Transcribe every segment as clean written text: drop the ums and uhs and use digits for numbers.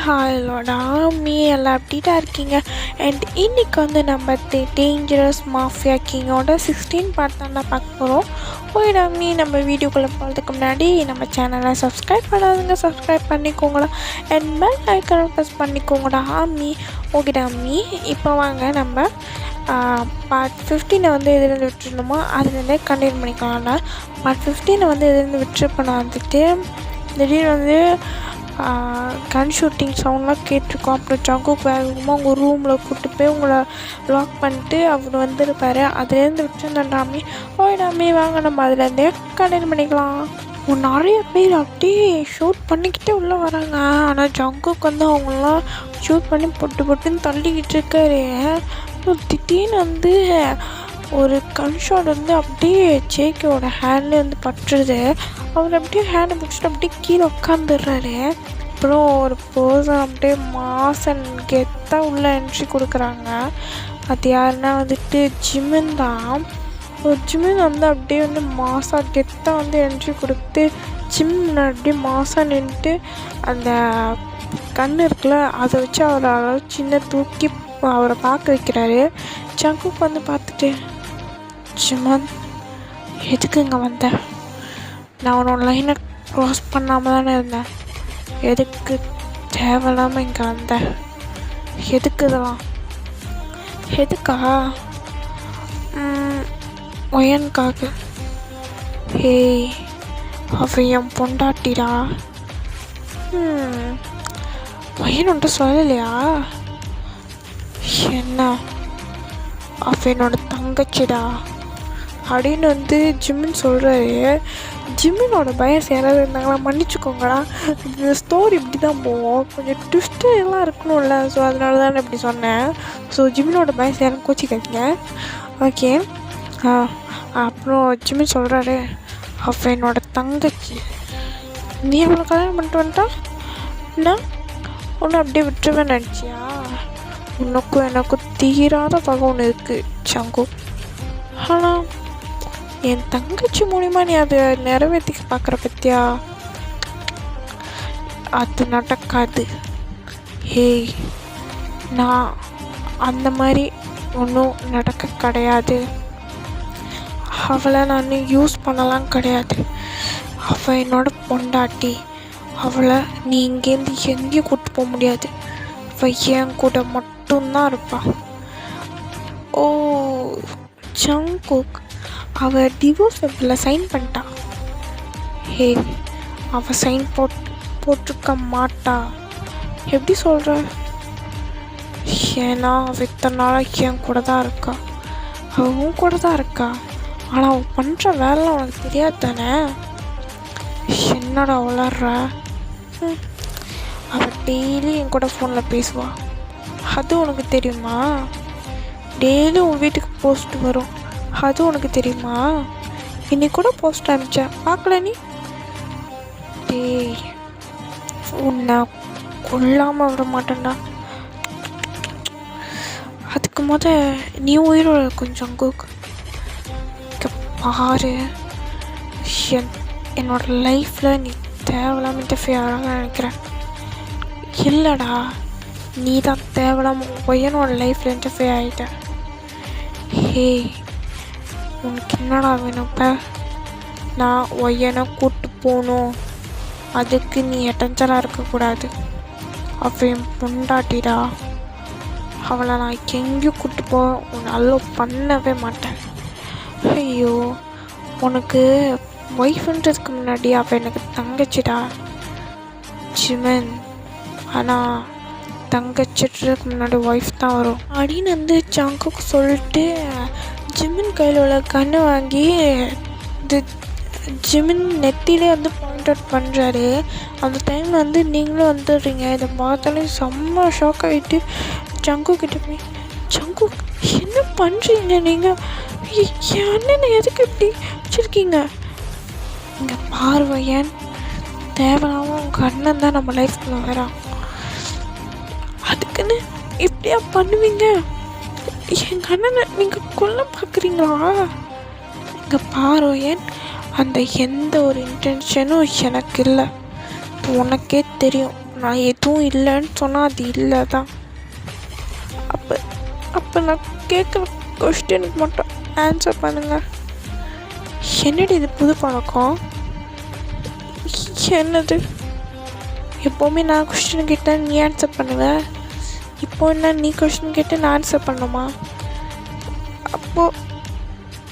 ஹலோடா எல்லாம் அப்படிட்டா இருக்கீங்க. அண்ட் இன்றைக்கி வந்து நம்ம டேஞ்சரஸ் மாஃபியா கிங்கோட 16 பார்ட் தான் பார்க்க போகிறோம். ஓய்டா நம்ம வீடியோக்குள்ளே போகிறதுக்கு முன்னாடி நம்ம சேனலை சப்ஸ்கிரைப் பண்ணாதுங்க, சப்ஸ்கிரைப் பண்ணிக்கோங்கடா. அண்ட் பெல் ஐக்கானை ப்ரெஸ் பண்ணிக்கோங்கடா. ஓகேடா இப்போ வாங்க நம்ம பார்ட் 15 வந்து எதுலேருந்து விட்டுருந்தோமோ அதுலேருந்தே கண்டினியூ பண்ணிக்கலாம்டா. பார்ட் 15 வந்து எதுலேருந்து விட்டுருப்போம் வந்துட்டு திடீர்னு வந்து கன் ஷூட்டிங் சவுண்ட்லாம் கேட்டிருக்கோம். அப்புறம் ஜங்குக்கு வேகமாக உங்கள் ரூமில் கூப்பிட்டு போய் உங்களை லாக் பண்ணிட்டு அவர் வந்துருப்பார். அதுலேருந்து விட்டுருந்தாண்டாமே. ஓய்டாமே வாங்க நம்ம அதுலேருந்தே கண்டினியூ பண்ணிக்கலாம். நிறைய பேர் அப்படியே ஷூட் பண்ணிக்கிட்டே உள்ளே வராங்க. ஆனால் ஜங்குக்கு வந்து அவங்களாம் ஷூட் பண்ணி பொட்டுன்னு தள்ளிக்கிட்டு இருக்காரு. திடீர்னு வந்து ஒரு கன் ஷாட் வந்து அப்படியே ஜேகேவோட ஹேண்ட்லேயே வந்து பட்டுருது. அவர் அப்படியே ஹேண்டை பிடிச்சிட்டு அப்படியே கீழே உட்காந்துடுறாரு. அப்புறம் ஒரு பர்சன் அப்படியே மாசன் கெத்தாக உள்ள என்ட்ரி கொடுக்குறாங்க. அது யாருன்னா வந்துட்டு ஜிமின் தான். ஜிமின் வந்து அப்படியே வந்து மாசா கெத்தாக வந்து என்ட்ரி கொடுத்து ஜிம் அப்படியே மாசா நின்றுட்டு அந்த கண் இருக்குல்ல அதை வச்சு அவரை சின்ன தூக்கி அவரை பார்க்க வைக்கிறாரு. ஜங்குக்கு வந்து பார்த்துட்டு, ஜிமன் எதுக்கு இங்கே வந்தேன்? நான் உன்னோட லைனை க்ராஸ் பண்ணாமல் தானே இருந்தேன். எதுக்கு தேவையில்லாமல் இங்கே வந்தேன்? எதுக்கு இதெல்லாம்? எதுக்கா? ஒயனுக்காக. ஏய் அவ என் பொண்டாட்டிடா. ஒயன் ஒன்றை சொல்லலையா? என்ன அவ என்னோட தங்கச்சிடா அப்படின்னு வந்து ஜிம்மின் சொல்கிறாரு. ஜிம்மினோட பயஸ் யாராவது இருந்தாங்களா மன்னிச்சுக்கோங்களா. இந்த ஸ்டோரி இப்படி தான் போவோம், கொஞ்சம் ட்விஸ்ட்டு எல்லாம் இருக்கணும்ல. ஸோ அதனால தான் இப்படி சொன்னேன். ஸோ ஜிம்மினோட பயஸ் யாரும் கோச்சிக்காதீங்க, ஓகே. அப்புறம் ஜிம்மின் சொல்கிறாரு, அவ என்னோட தங்கச்சி. நீ அவளை கல்யாணம் பண்ணிட்டு வந்துட்டா என்ன ஒன்று அப்படியே விட்டுருவேன் நினச்சியா? உனக்கும் எனக்கும் தீராத பகை ஒன்று இருக்குது ஜங்கு. ஆனால் என் தங்கச்சி மூலிமா நீ அதை நிறைவேற்றிக்க பார்க்குற பற்றியா? அது நடக்காது. ஏய் நான் அந்த மாதிரி ஒன்றும் நடக்க கிடையாது. அவளை நான் யூஸ் பண்ணலாம் கிடையாது. அவள் என்னோட பொண்டாட்டி. அவளை நீ இங்கேருந்து எங்கேயும் கூப்பிட்டு போக முடியாது. அவள் என் கூட மட்டும்தான் இருப்பாள். ஓ ஜங்குக் அவள் டிவோர்ஸ் பேப்பரில் சைன் பண்ணிட்டா. ஹே அவள் சைன் போட்டிருக்க மாட்டா. எப்படி சொல்கிற? ஏன்னா அவள் இத்தனை நாளாக என் கூட தான் இருக்கா. அவள் உன் கூட தான் இருக்கா. ஆனால் அவள் பண்ணுற வேலை உனக்கு தெரியாது தானே? என்னடா வளர்ற? அவள் டெய்லி என் கூட ஃபோனில் பேசுவாள். அது உனக்கு தெரியுமா? டெய்லி உன் வீட்டுக்கு போஸ்ட் வரும். அது உனக்கு தெரியுமா? இன்னைக்கு கூட போஸ்ட் அனுப்பிச்சேன், பார்க்கல நீ? டேய் உன்னை கொல்லாமல் விட மாட்டேன்டா. அதுக்கு நீ உயிரோட கொஞ்சம் பாரு. என்னோட லைஃப்பில் நீ தேவையில்லாமல் இன்டர்ஃபியர் ஆகணும்னு நினைக்கிறேன். இல்லைடா, நீ தான் தேவையில்லாமல் ஒய்யனோட லைஃப்பில் இன்டர்ஃபியர் ஆகிட்ட. ஹே உனக்கு என்னடா வேணும்? இப்போ நான் ஒய்யனை கூப்பிட்டு போகணும், அதுக்கு நீ எட்டஞ்சலாக இருக்கக்கூடாது. அவள் என் பொண்டாட்டிடா. அவளை நான் எங்கேயும் கூப்பிட்டு போக உன்னை அலோவ் பண்ணவே மாட்டேன். ஐயோ உனக்கு ஒய்ஃப்ன்றதுக்கு முன்னாடி அவள் எனக்கு தங்கச்சிடா ஜிமன். ஆனால் தங்கச்சிட்றதுக்கு முன்னாடி ஒய்ஃப் தான் வரும் அப்படின்னு வந்து ஜங்குக்கு சொல்லிட்டு ஜிமின் கையில் உள்ள கண்ணை வாங்கி இது ஜிமின் நெத்திலே வந்து பாயிண்ட் அவுட் பண்ணுறாரு. அந்த டைமில் வந்து நீங்களும் வந்துடுறீங்க. இதை பார்த்தாலே செம்ம ஷாக் ஆகிட்டு ஜங்கு கிட்ட போய், ஜங்கு என்ன பண்ணுறீங்க நீங்கள்? என் அண்ணனை எதுக்கு இப்படி வச்சுருக்கீங்க? இங்கே பார்வையன் தேவையில்லாமல் உங்கள் அண்ணன் தான் நம்ம லைஃப்குள்ளே வரான். அதுக்குன்னு இப்படியா பண்ணுவீங்க? எங்கள் அண்ணனை நீங்கள் கொல்ல பார்க்குறீங்களா? இங்கே பார்வையன் அந்த எந்த ஒரு இன்டென்ஷனும் எனக்கு இல்லை. உனக்கே தெரியும் நான் எதுவும் இல்லைன்னு சொன்னால் அது இல்லை தான். அப்போ அப்போ நான் கேட்குற கொஸ்டினுக்கு மட்டும் ஆன்சர் பண்ணுங்கள். என்னடி இது புது பழக்கம்? என்னது? எப்போவுமே நான் கொஸ்டின் கேட்டால் நீ ஆன்சர் பண்ணுவேன். இப்போ என்ன நீ கொஸ்டின் கேட்டு நான் ஆன்சர் பண்ணுமா? அப்போது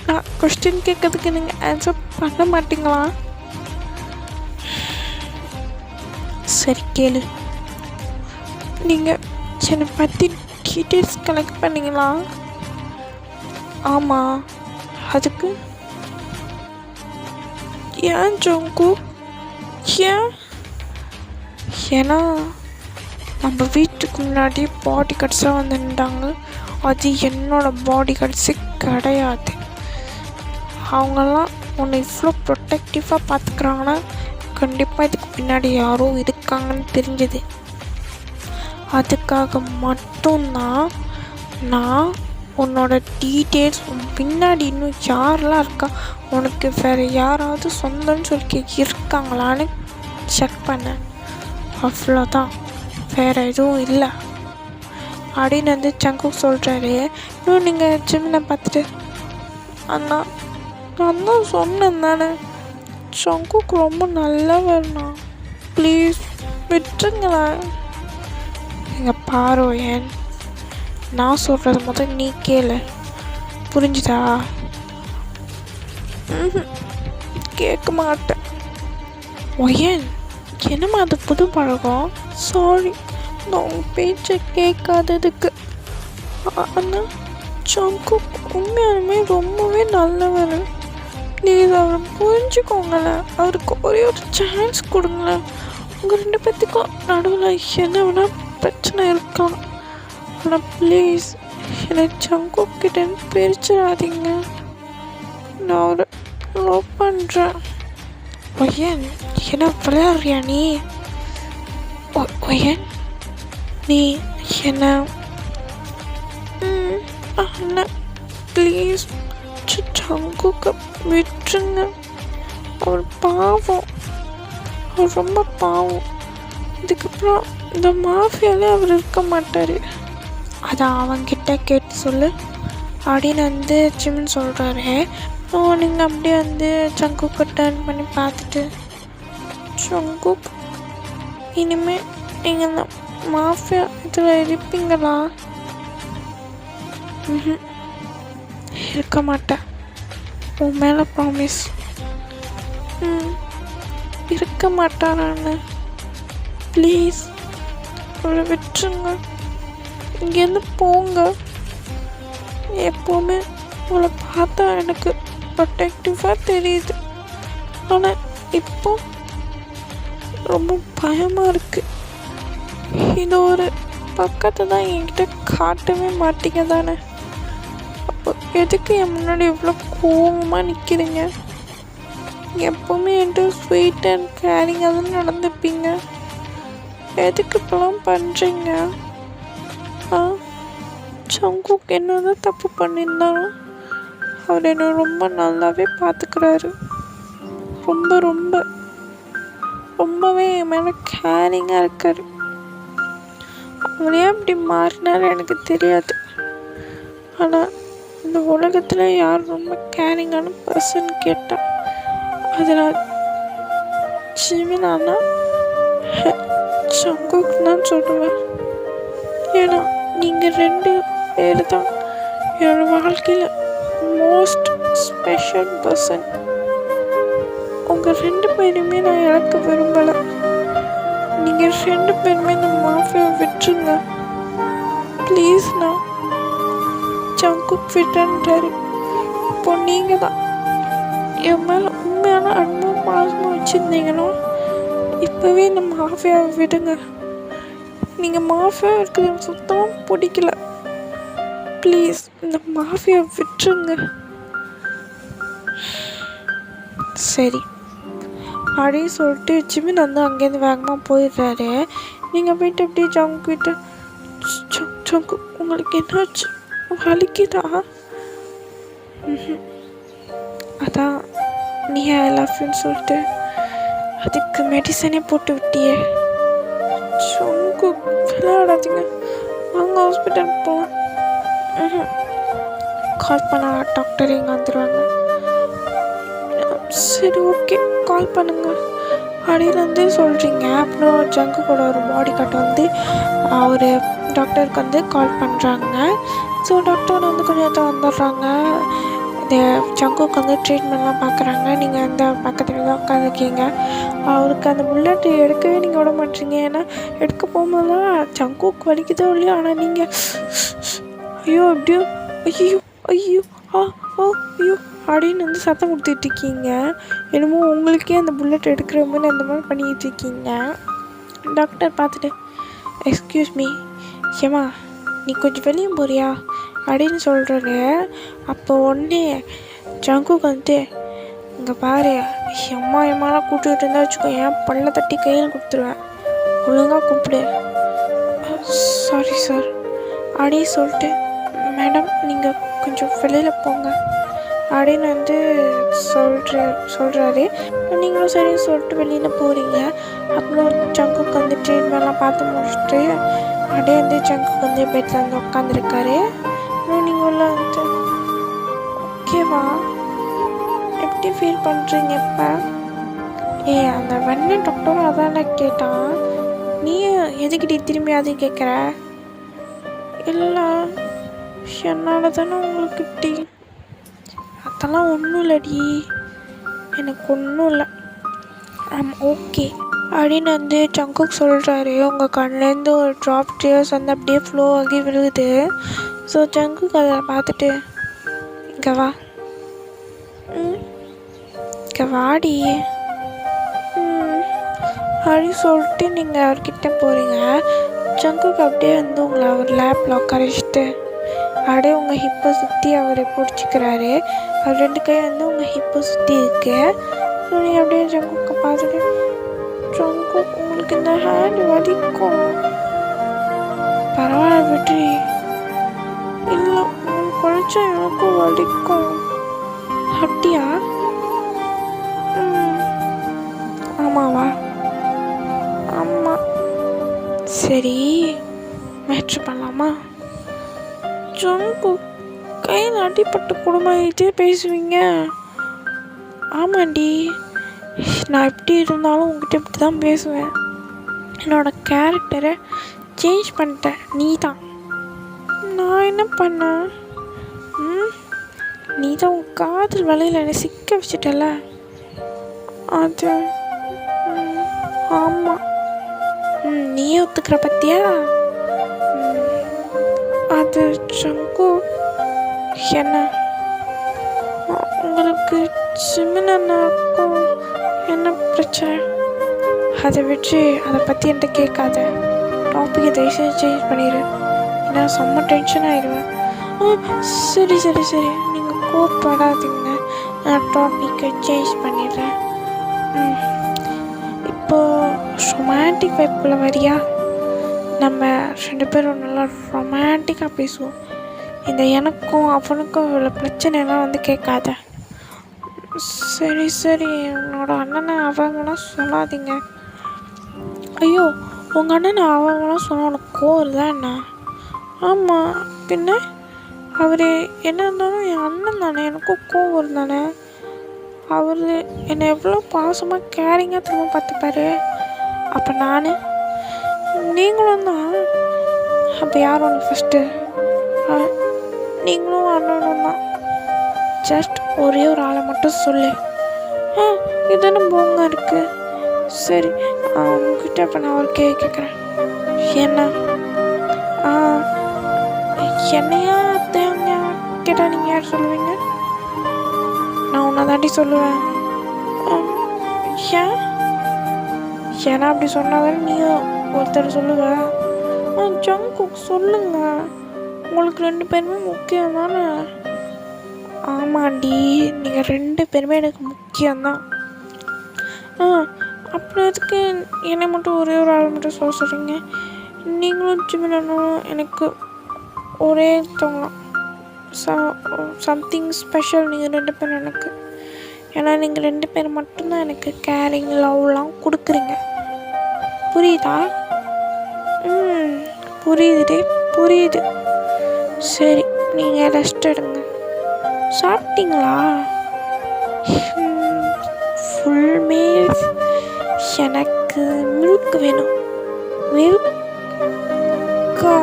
நான் கொஸ்டின் கேட்கறதுக்கு நீங்கள் ஆன்சர் பண்ண மாட்டீங்களா? சரி கேளு. நீங்கள் என்னை பற்றி டீட்டெயில்ஸ் கலெக்ட் பண்ணிங்களா? ஆமாம். அதுக்கு ஏன் ஜோங்கு? ஏன்? ஏன்னா நம்ம வீட்டுக்கு முன்னாடி பாடி கார்ட்ஸாக வந்து நின்றாங்க. அது என்னோடய பாடி கார்ட்ஸே கிடையாது. அவங்கெல்லாம் உன்னை இவ்வளோ ப்ரொட்டக்டிவாக பார்த்துக்கிறாங்கன்னா கண்டிப்பாக இதுக்கு பின்னாடி யாரோ இருக்காங்கன்னு தெரிஞ்சுது. அதுக்காக மட்டும்தான் நான் உன்னோட டீட்டெயில்ஸ் பின்னாடி இன்னும் யாரெல்லாம் இருக்கா, உனக்கு வேறு யாராவது சொந்தம்னு சொல்லி இருக்காங்களான்னு செக் பண்ணேன். அவ்வளோதான், வேறு எதுவும் இல்லை அப்படின்னு வந்து சங்குக் சொல்கிறாரு. இன்னும் நீங்கள் ஜிம்மினை பார்த்துட்டு அண்ணா நான் தான் சொன்னேன் தானே, சங்குக் ரொம்ப நல்லவர்ண்ணா, ப்ளீஸ் விட்டுருங்களேன். எங்கள் பாரோ ஏன் நான் சொல்கிறது முதல் நீ கேளு, புரிஞ்சுதா? கேட்க மாட்டேன். ஒயன் என்னம்மா அது புது பழக்கம்? சாரி நான் உங்கள் பேச்சை கேட்காததுக்கு. ஆனால் சங்குக் உண்மையாலுமே ரொம்பவே நல்லவர். ப்ளீஸ் அவரை புரிஞ்சுக்கோங்களேன். அவருக்கு ஒரே ஒரு சான்ஸ் கொடுங்களேன். உங்கள் 2 பேர்த்துக்கும் நடுவில் என்ன வேணால் பிரச்சனை இருக்கலாம். ஆனால் ப்ளீஸ் என்னை சங்குக் கிட்ட பிரிச்சிடாதீங்க. நான் அவரை லவ் பண்ணுறேன். ஒயன் என்ன விளையாடுறியா நீ? ஒயன் நீ என்ன அண்ணா ப்ளீஸ் சங்குக்கு விட்டுருங்க. அவர் பாவம், அவர் ரொம்ப பாவம். இதுக்கப்புறம் இந்த மாஃபியாலே அவர் இருக்க மாட்டார். அதை அவங்கிட்ட கேட்டு சொல்லு அப்படின்னு வந்து ஜிம்னு சொல்கிறாரு. நீங்கள் அப்படியே வந்து சங்குக்கு டர்ன் பண்ணி பார்த்துட்டு, சங்குக் இனிமேல் நீங்கள் இந்த மாஃபியா இதில் இருப்பீங்களா? இருக்க மாட்டேன், உன் மேலே ப்ராமிஸ். இருக்க மாட்டாரான்னு ப்ளீஸ் அவரை விட்டுருங்க. இங்கேருந்து போங்க. எப்போவுமே உங்களை பார்த்தா எனக்கு ப்ரொட்டக்டிவாக தெரியுது. ஆனால் இப்போ ரொம்ப பயமாக இருக்குது. இது ஒரு பக்கத்தை தான் என்கிட்ட காட்டவே மாட்டீங்க தானே. அப்போ எதுக்கு என் முன்னாடி இவ்வளோ கோபமாக நிற்கிறீங்க? எப்போவுமே என்கிட்ட ஸ்வீட் அண்ட் கேரிங்காக தான் நடந்துப்பீங்க. எதுக்கு இப்போலாம் பண்ணுறீங்க? சங்குக் என்ன தான் தப்பு பண்ணியிருந்தாலும் அவர் என்னை ரொம்ப நல்லாவே பார்த்துக்கிறாரு. ரொம்பவே என் மேலே கேரிங்காக இருக்கார். அவரே அப்படி மாறினார் எனக்கு தெரியாது. ஆனால் இந்த உலகத்தில் யார் ரொம்ப கேரிங்கான பர்சன் கேட்டால் அது நான் ஜிமினானா சங்குக் தான் சொல்லுவேன். ஏன்னா நீங்கள் 2 பேர் தான் என்னோடய வாழ்க்கையில் மோஸ்ட் ஸ்பெஷல் பர்சன். உங்கள் 2 பேருமே நான் இழக்க விரும்பலை. நீங்கள் 2 பேருமே இந்த மாஃபியா விட்டுருங்க ப்ளீஸ். நான் சங்குக் விட்டுன்றாரு. இப்போ நீங்கள் தான் என் மேலே உண்மையான அன்பும் பாசமாக வச்சுருந்தீங்கன்னா இப்போவே இந்த மாஃபியாவை விடுங்க. நீங்கள் மாஃபியா இருக்கிறது எனக்கு சுத்தமாக பிடிக்கல. ப்ளீஸ் இந்த மாஃபியா விட்டுருங்க. சரி அப்படின்னு சொல்லிட்டு ஜிமின் வந்து அங்கேருந்து வேகமாக போயிடுறாரு. நீங்கள் போயிட்டு அப்படியே ஜங்குக் கிட்ட, ஜங்குக் உங்களுக்கு என்னாச்சு, வலிக்குதா? அதான் நீ ஐ லவ் யூன்னு சொல்லிட்டு அதுக்கு மெடிசனே போட்டு விட்டியே. சங்கு விளையாடாதீங்க, வாங்க ஹாஸ்பிட்டல் போகலாம். கால் பண்ண டாக்டர் இங்கே வந்துடுவாங்க. சரி ஓகே, கால் பண்ணுங்க அடியிலேருந்து சொல்கிறீங்க. அப்புறம் ஜங்கு கூட ஒரு பாடி கார்டு வந்து ஒரு டாக்டருக்கு வந்து கால் பண்ணுறாங்க. ஸோ டாக்டர் வந்து கொஞ்சம் வந்துடுறாங்க. இந்த ஜங்குக்கு வந்து ட்ரீட்மெண்ட்லாம் பார்க்குறாங்க. நீங்கள் அந்த பக்கத்தில் தான் உட்காந்துருக்கீங்க. அவருக்கு அந்த புல்லட் எடுக்கவே நீங்கள் விட மாட்டீங்க. ஏன்னா எடுக்க போகும்போதுலாம் ஜங்குக்கு வலிக்குதோ இல்லையோ, ஆனால் நீங்கள் ஐயோ எப்படியோ ஐயோ ஐயோ ஆ ஓ ஐயோ அப்படின்னு வந்து சத்தம் கொடுத்துட்டு இருக்கீங்க. என்னமோ உங்களுக்கே அந்த புல்லட் எடுக்கிற மாதிரி அந்த மாதிரி பண்ணிக்கிட்டு இருக்கீங்க. டாக்டர் பார்த்துட்டு, எக்ஸ்கியூஸ் மீ, ஏம்மா நீ கொஞ்சம் வெளியே போறியா அப்படின்னு சொல்கிறாரு. அப்போ உடனே ஜங்குக்கு வந்து, இங்கே பாரு, எம்மாலாம் கூப்பிட்டுக்கிட்டு இருந்தா வச்சுக்கோ, ஏன் பல்ல தட்டி கையில் கொடுத்துருவேன், ஒழுங்காக கூப்பிடு. சாரி சார் அப்படின்னு சொல்லிட்டு, மேடம் நீங்கள் கொஞ்சம் வெளியில் போங்க அப்படின்னு வந்து சொல்கிறாரு. நீங்களும் சரின்னு சொல்லிட்டு வெளியில் போகிறீங்க. அப்புறம் ஜங்குக்கு வந்து ட்ரீட்மெண்ட்லாம் பார்த்து முடிச்சுட்டு அப்படியே வந்து ஜங்குக்கு வந்து பெட்டில் வந்து உட்காந்துருக்காரு. அப்புறம் நீங்கள் உள்ள வந்து ஓகேவா, எப்படி ஃபீல் பண்ணுறீங்க இப்போ? அந்த வெண்ணை டாக்டரும் அதான கேட்டான், நீ எதுக்கிட்டே திரும்பி அது கேட்குற? இல்லை என்னால் தானே உங்களுக்கு டீ. அதெல்லாம் ஒன்றும் இல்லடி, எனக்கு ஒன்றும் இல்லை, ஓகே அப்படின்னு வந்து ஜங்குக்கு சொல்கிறாரு. உங்கள் கண்ணிலேருந்து ஒரு ட்ராப் டீயர்ஸ் வந்து அப்படியே ஃப்ளோ ஆகி விழுகுது. ஸோ ஜங்குக்கு அதை பார்த்துட்டு, இங்கே வா, இங்கே வாடி அப்படின்னு சொல்லிட்டு நீங்கள் அவர்கிட்ட போகிறீங்க. ஜங்குக்கு அப்படியே வந்து உங்களை அவர் லேப்பில் உட்கார வச்சுட்டு அப்படியே உங்கள் ஹிப்பை சுற்றி அவர் பிடிச்சிக்கிறாரு. அவர் 2 கை வந்து உங்கள் ஹிப்பை சுற்றி இருக்கு. நீங்கள் அப்படியே ஜங்குக்கு பார்த்துட்டு, ஜங்கு உங்களுக்கு இந்த ஹேண்ட் வலிக்கும், பரவாயில்ல விட்டு, இல்லை உங்களுக்கு குழைச்சா எனக்கும் வலிக்கும், அப்படியா? ஆமாவா? ஆமாம், சரி மேட்ரு பண்ணலாமா? ஜங்கு கையில் அடிப்பட்ட குடும்பத்தே பேசுவீங்க. ஆமாண்டி, நான் எப்படி இருந்தாலும் உங்ககிட்ட இப்படி தான் பேசுவேன். என்னோடய கேரக்டரை சேஞ்ச் பண்ணிட்டேன். நீ தான். நான் என்ன பண்ணேன்? நீ தான் உன் காதல் வலையில் என்னை சிக்க வச்சுட்டல. அது ஆமாம், நீயே ஒத்துக்கிற பற்றியா? அது ஜங்கு, என்ன உங்களுக்கு சிமிலனாக்கும் என்ன பிரச்சனை? அதை வச்சு அதை பற்றி என்கிட்ட கேட்காத. டாப்பிக்கை தயவுசெய்து சேஞ்ச் பண்ணிடு, ஏன்னா செம்ம டென்ஷன் ஆகிடுவேன். சரி சரி சரி, நீங்கள் கோப்படாதீங்க, நான் டாப்பிக்கை சேஞ்ச் பண்ணிடுறேன். இப்போது ரொமான்டிக் வைப்புக்குள்ள வரியா? நம்ம 2 பேரும் நல்லா ரொமான்டிக்காக பேசுவோம். இந்த எனக்கும் அவனுக்கும் உள்ள பிரச்சனைலாம் வந்து கேட்காத. சரி சரி, என்னோட அண்ணனை அவங்களாம் சொல்லாதீங்க. ஐயோ, உங்கள் அண்ணனை அவங்களாம் சொன்னால் உனக்கு கோவம் தான் என்ன? ஆமாம், பின்ன அவர் என்ன இருந்தாலும் என் அண்ணன் தானே, எனக்கும் கோவம் இருந்தானே. அவர் என்னை எவ்வளோ பாசமாக கேரிங்காக திரும்ப பார்த்துப்பாரு. அப்போ நான் நீங்களும் தான். அப்போ யார் உனக்கு ஃபஸ்ட்டு? நீங்களும் அண்ணனும் தான். ஜஸ்ட் ஒரே ஒரு ஆளை மட்டும் சொல்லு. இதுன்னு போங்க இருக்குது. சரி, உங்ககிட்ட இப்போ நான் ஒரு கேட்குறேன். என்ன? என்னையா தேங்க கேட்டால் நீங்கள் யார் சொல்லுவீங்க? நான் உன்னை தாண்டி சொல்லுவேன். ஏன்? ஏன்னா அப்படி சொன்னாதானே நீயும் ஒருத்தர் சொல்லுவேன். ஜங்குக்கு சொல்லுங்க, உங்களுக்கு 2 பேருமே முக்கியம் தானே? ஆமாண்டி, நீங்கள் 2 பேருமே எனக்கு முக்கியம்தான். அப்புறம் எதுக்கு என்னை மட்டும் ஒரே ஒரு ஆள் மட்டும் சொல்கிறீங்க? நீங்களும் ஜிமிலனும் எனக்கு ஒரே தோங்கலாம். சம்திங் ஸ்பெஷல் நீங்கள் 2 பேரும் எனக்கு. ஏன்னா நீங்கள் 2 பேர் மட்டும்தான் எனக்கு கேரிங் லவ்லாம் கொடுக்குறீங்க. புரியுதா? புரியுதுடி, புரியுது. சரி, நீங்கள் ரெஸ்ட் எடுங்க. சாப்பிட்டீங்களா? Full meals. எனக்கு மில்க் வேணும். மில்கா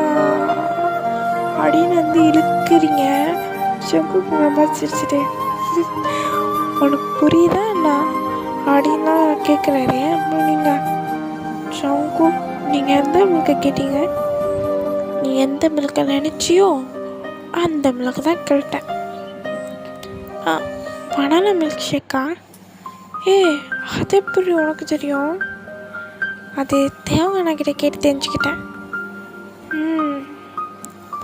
அப்படின்னு வந்து இழுக்கிறீங்க. செங்குக்குமா சிரிச்சிட்டு, உனக்கு புரியுதா என்ன அப்படின்னா கேட்குறாரு. அப்புறம் நீங்கள் சங்கு, நீங்கள் எந்த மில்கை கேட்டீங்க? நீ எந்த மில்கை நினச்சியோ அந்த மில்க் தான் கேட்டேன். பனானா மில்க் ஷேக்கா? அது எப்படி உனக்கு தெரியும்? அது தேவண்ணாக்கிட்ட கேட்டு தெரிஞ்சுக்கிட்டேன்.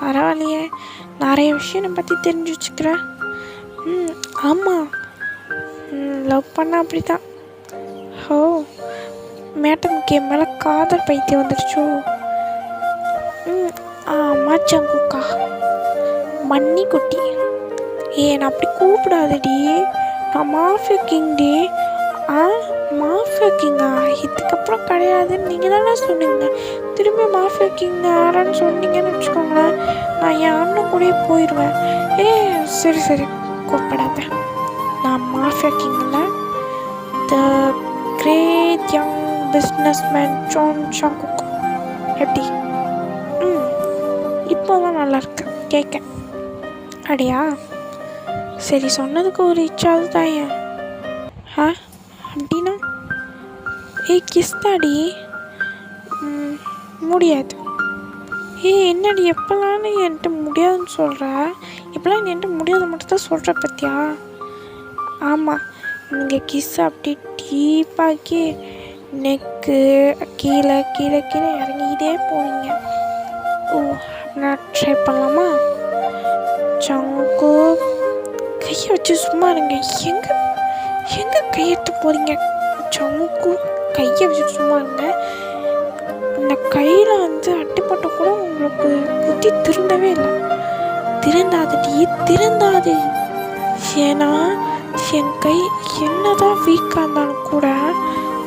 பரவாயில்லையே, நிறைய விஷயம் என்னை பற்றி தெரிஞ்சு வச்சுக்கிறேன். ஆமாம், லவ் பண்ண அப்படி தான். ஓ, மேட்டமுக்கு என் மேலே காதல் பைத்தியம் வந்துடுச்சோ? ஆமாம் சங்குக்கா, மன்னி குட்டி. நான் அப்படி கூப்பிடாதடி, நான் மாஃபியா கிங் டி. மாஃபியா கிங்கா? இதுக்கப்புறம் கிடையாதுன்னு நீங்கள் தானே சொன்னீங்க. திரும்பி மாஃபியா கிங் ஆறான்னு சொன்னீங்கன்னு வச்சுக்கோங்களேன், நான் என் அண்ணன் கூடயே போயிடுவேன். சரி சரி, கூப்பிடாத. நான் மாஃபியா கிங்கில் the great young businessman John சங்குக். எப்படி? இப்போ தான் நல்லா இருக்கு கேட்க. அப்படியா? சரி, சொன்னதுக்கு ஒரு இச்சாவது தான். ஏன் அப்படின்னா? கிஸ் தாடி. முடியாது. என்னடி எப்போல்லாம் நீ என்கிட்ட முடியாதுன்னு சொல்கிற? இப்போலாம் நீ என்கிட்ட முடியாத மட்டும் தான் சொல்கிற பற்றியா? ஆமாம், நீங்கள் கிஸ் அப்படி டீப்பாக்கி நெக்கு கீழே கீழே கீழே இறங்கிக்கிட்டே போவீங்க. நான் ட்ரை பண்ணலாமா? சங்கு, கையை வச்சு சும்மா இருங்க. எங்கே கையெடுத்து போகிறீங்க? சங்கு, கையை வச்சு சும்மா இருங்க. இந்த கையில் வந்து அட்டிப்பட்ட கூட உங்களுக்கு புத்தி திருந்தவே இல்லை. திருந்தாது. ஏன்னா என் கை என்னதான் வீக்காக இருந்தாலும் கூட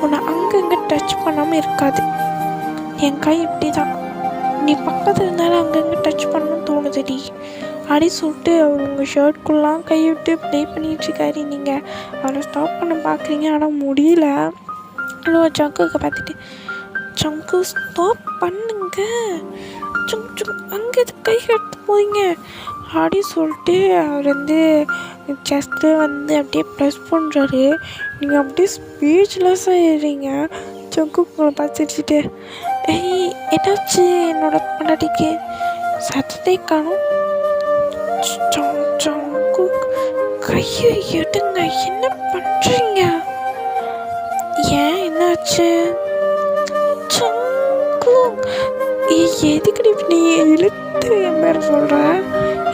உன்னை அங்கங்கே டச் பண்ணாமல் இருக்காது. என் கை இப்படி தான். நீ பக்கத்தில் இருந்தாலும் அங்கங்கே டச் பண்ணணும்னு தோணுதுடி அப்படி சொல்லிட்டு அவர் உங்கள் ஷர்ட்குள்ளலாம் கை விட்டு ப்ளே பண்ணிகிட்ருக்காரு. நீங்கள் அவரை ஸ்டாப் பண்ண பார்க்குறீங்க, ஆனால் முடியல. அவ்வளோ சங்குக்கு பார்த்துட்டு, சங்கு ஸ்டாப் பண்ணுங்க, அங்கே இது கை எடுத்து போவீங்க அப்படி சொல்லிட்டு அவர் வந்து ஜஸ்ட்டு வந்து அப்படியே ப்ரெஸ் பண்ணுறாரு. நீங்கள் அப்படியே ஸ்பீச்லெஸ்ஸாக ஏறீங்க. சங்கு உங்களை பார்த்துட்டு, என்னாச்சு என்னோட பொண்டாட்டிக்கு? சத்தத்தை காணும். சங்கு, கையை எடுங்க, என்ன பண்ணுறீங்க? ஏன் என்னாச்சு? சங்கு, எதுக்கு நீ இழுத்து என் பேர் சொல்கிற?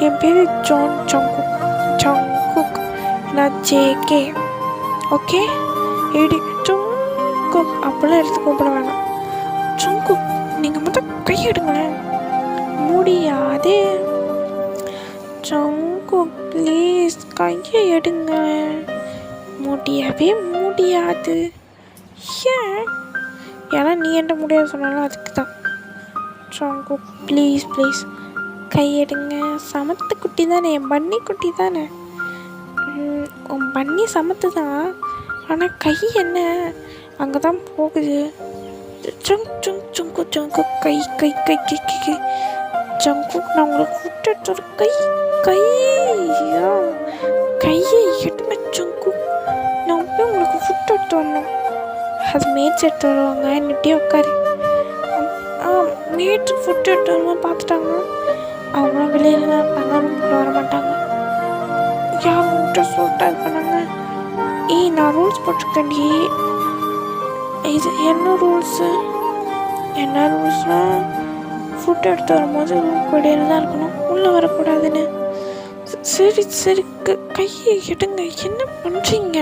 என் பேர் ஜான் சங்குக், நான் ஜேகே. ஓகே, எடி சங்குக் அப்பெல்லாம் எடுத்து கூப்பிட வேணாம். சங்குக், நீங்கள் மட்டும் கையெடுங்களேன். முடியாதே. சங்குக் ப்ளீஸ் கையை எடுங்க. முடியவே முடியாது. ஏன்னா நீ என்ன முடியாது சொன்னாலும் அதுக்கு தான். சங்குக் ப்ளீஸ் கையெடுங்க. சமத்து குட்டி தானே, என் பன்னி குட்டி தானே. உன் பன்னி சமத்து தான், ஆனால் கை என்ன அங்கே தான் போகுது. சங்கு கை கை கை கை கை சங்கு, நான் உங்களுக்கு ஃபுட் எடுத்து கையை எடுங்க சங்கு. நான் போய் உங்களுக்கு ஃபுட் எடுத்து வரணும். அது மேட்ச் எடுத்து வருவாங்க, என்னிட்டே உட்காரு. மேட்ச் ஃபுட் எடுத்து வரும்போது பார்த்துட்டாங்க, அவங்களாம் வெளியில் தான் இருப்பாங்க, ரூம்குள்ளே வர மாட்டாங்க. யார் விட்ட சொல்லிட்டு இது பண்ணாங்க. நான் ரூல்ஸ் போட்டிருக்கேன்டி. இது என்ன ரூல்ஸ்னால் ஃபுட் எடுத்து வரும்போது ரூம் வெளியில் தான் இருக்கணும், உள்ளே வரக்கூடாதுன்னு. சரி கையை எடுங்க. என்ன பண்ணுறீங்க?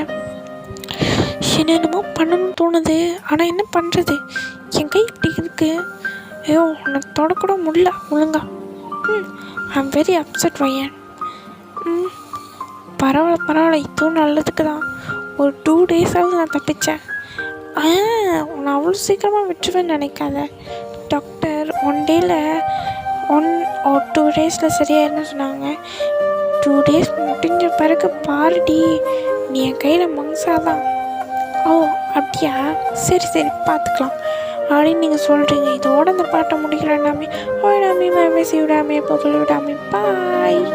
என்னென்னமோ பண்ணணும்னு தோணுது, ஆனால் என்ன பண்ணுறது? என் கை இப்படி இருக்கு. ஐயோ, உன்னை தொடக்கூட முடியல ஒழுங்கா. ஐம் வெரி அப்செட் பையன். பரவாயில்ல, இதுவும் நல்லதுக்கு தான். ஒரு 2 டேஸாவது நான் தப்பித்தேன். உன்னை அவ்வளோ சீக்கிரமாக விட்டுருவேன்னு நினைக்காத. டாக்டர் ஒன் டேயில் 2 டேஸில் சரியாயிருன்னு சொன்னாங்க. 2 டேஸ் முடிஞ்ச பிறகு பாருடி, நீ என் கையில் மங்சாதான். ஓ அப்படியா, சரி பார்த்துக்கலாம் அப்படின்னு நீங்கள் சொல்கிறீங்க. இதோட அந்த பாட்டை முடிக்கிறேன். நாமே ஓடாமே மேமே சிவிடாமே புகழ் விடாமே பாய்.